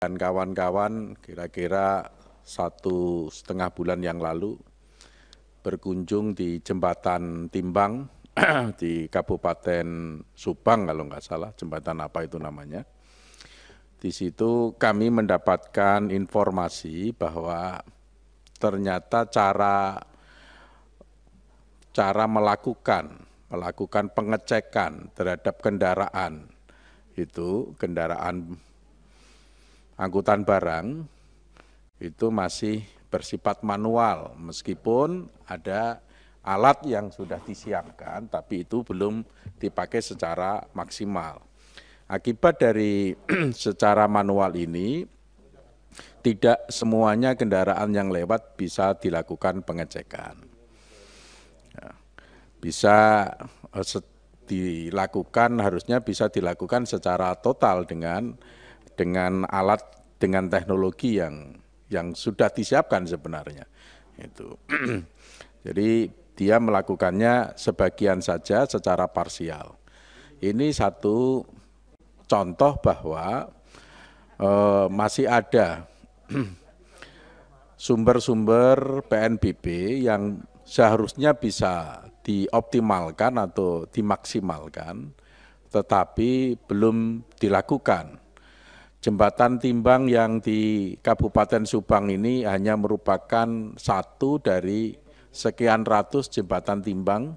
dan kawan-kawan kira-kira 1,5 bulan yang lalu berkunjung di Jembatan Timbang di Kabupaten Subang kalau nggak salah, jembatan apa itu namanya. Di situ kami mendapatkan informasi bahwa ternyata cara melakukan pengecekan terhadap kendaraan angkutan barang itu masih bersifat manual, meskipun ada alat yang sudah disiapkan, tapi itu belum dipakai secara maksimal. Akibat dari secara manual ini, tidak semuanya kendaraan yang lewat bisa dilakukan pengecekan. Harusnya bisa dilakukan secara total dengan alat, dengan teknologi yang sudah disiapkan sebenarnya. Jadi dia melakukannya sebagian saja secara parsial. Ini satu contoh bahwa masih ada sumber-sumber PNBP yang seharusnya bisa dioptimalkan atau dimaksimalkan, tetapi belum dilakukan. Jembatan Timbang yang di Kabupaten Subang ini hanya merupakan satu dari sekian ratus jembatan timbang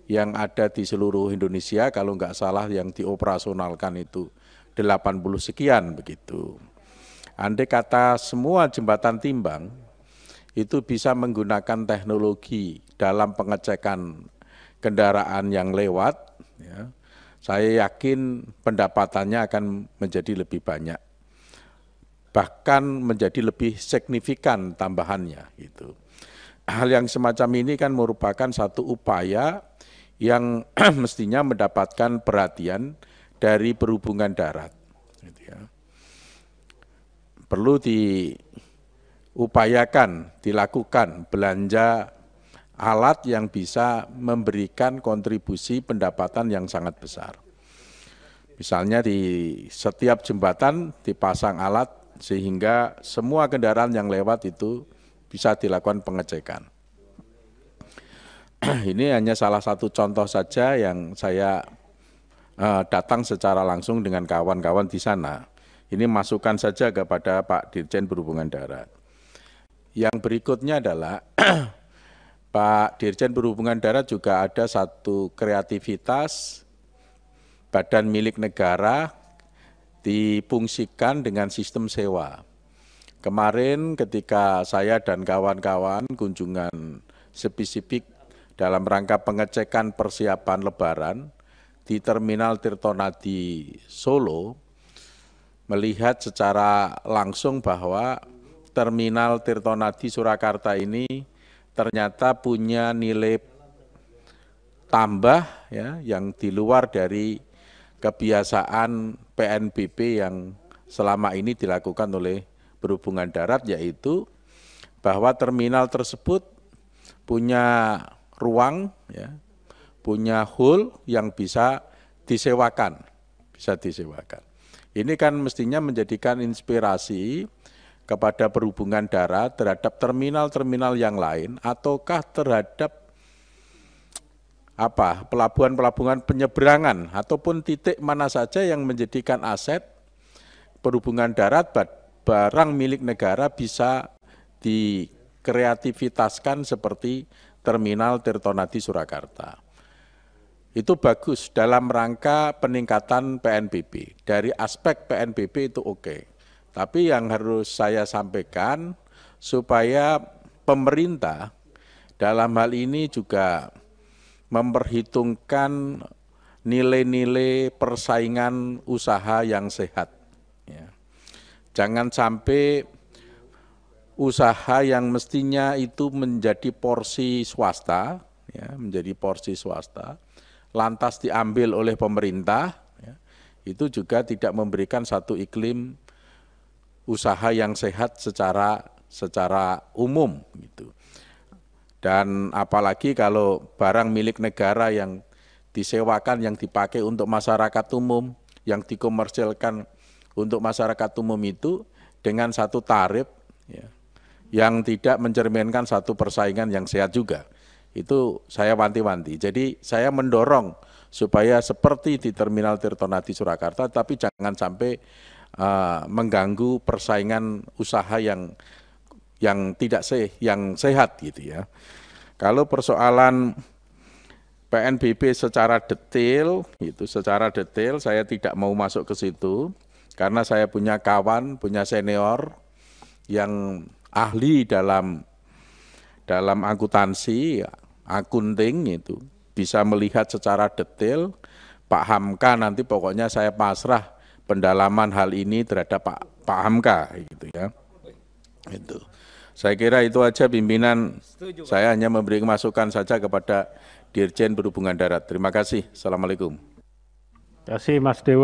yang ada di seluruh Indonesia, kalau nggak salah yang dioperasionalkan itu 80 sekian begitu. Andai kata semua jembatan timbang itu bisa menggunakan teknologi dalam pengecekan kendaraan yang lewat, ya, saya yakin pendapatannya akan menjadi lebih banyak, bahkan menjadi lebih signifikan tambahannya. Gitu. Hal yang semacam ini kan merupakan satu upaya yang mestinya mendapatkan perhatian dari perhubungan darat. Gitu ya. Perlu diupayakan, dilakukan belanja alat yang bisa memberikan kontribusi pendapatan yang sangat besar. Misalnya di setiap jembatan dipasang alat sehingga semua kendaraan yang lewat itu bisa dilakukan pengecekan. Ini hanya salah satu contoh saja yang saya datang secara langsung dengan kawan-kawan di sana. Ini masukan saja kepada Pak Dirjen Perhubungan Darat. Yang berikutnya adalah Pak Dirjen Perhubungan Darat juga ada satu kreativitas badan milik negara difungsikan dengan sistem sewa. Kemarin ketika saya dan kawan-kawan kunjungan spesifik dalam rangka pengecekan persiapan Lebaran di Terminal Tirtonadi Solo, melihat secara langsung bahwa Terminal Tirtonadi Surakarta ini ternyata punya nilai tambah ya, yang di luar dari kebiasaan PNBP yang selama ini dilakukan oleh Perhubungan Darat, yaitu bahwa terminal tersebut punya ruang, ya, punya hall yang bisa disewakan. Ini kan mestinya menjadikan inspirasi kepada Perhubungan Darat terhadap terminal-terminal yang lain, ataukah terhadap pelabuhan-pelabuhan penyeberangan ataupun titik mana saja yang menjadikan aset Perhubungan Darat, barang milik negara bisa dikreativitaskan seperti Terminal Tirtonadi Surakarta. Itu bagus dalam rangka peningkatan PNBP. Dari aspek PNBP itu oke. Tapi yang harus saya sampaikan supaya pemerintah dalam hal ini juga memperhitungkan nilai-nilai persaingan usaha yang sehat. Ya. Jangan sampai usaha yang mestinya itu menjadi porsi swasta, ya, lantas diambil oleh pemerintah, ya, itu juga tidak memberikan satu iklim usaha yang sehat secara umum. Gitu. Dan apalagi kalau barang milik negara yang disewakan, yang dipakai untuk masyarakat umum, yang dikomersilkan untuk masyarakat umum itu dengan satu tarif ya, yang tidak mencerminkan satu persaingan yang sehat juga. Itu saya wanti-wanti. Jadi saya mendorong supaya seperti di Terminal Tirtonadi Surakarta, tapi jangan sampai mengganggu persaingan usaha yang yang sehat gitu ya. Kalau persoalan PNBP secara detail saya tidak mau masuk ke situ karena saya punya kawan, punya senior yang ahli dalam akuntansi, akunting itu bisa melihat secara detail. Pak Hamka nanti pokoknya saya pasrah pendalaman hal ini terhadap Pak Hamka gitu ya. Itu. Saya kira itu aja pimpinan. Saya hanya memberi masukan saja kepada Dirjen Perhubungan Darat. Terima kasih. Assalamualaikum. Terima kasih Mas Dewo.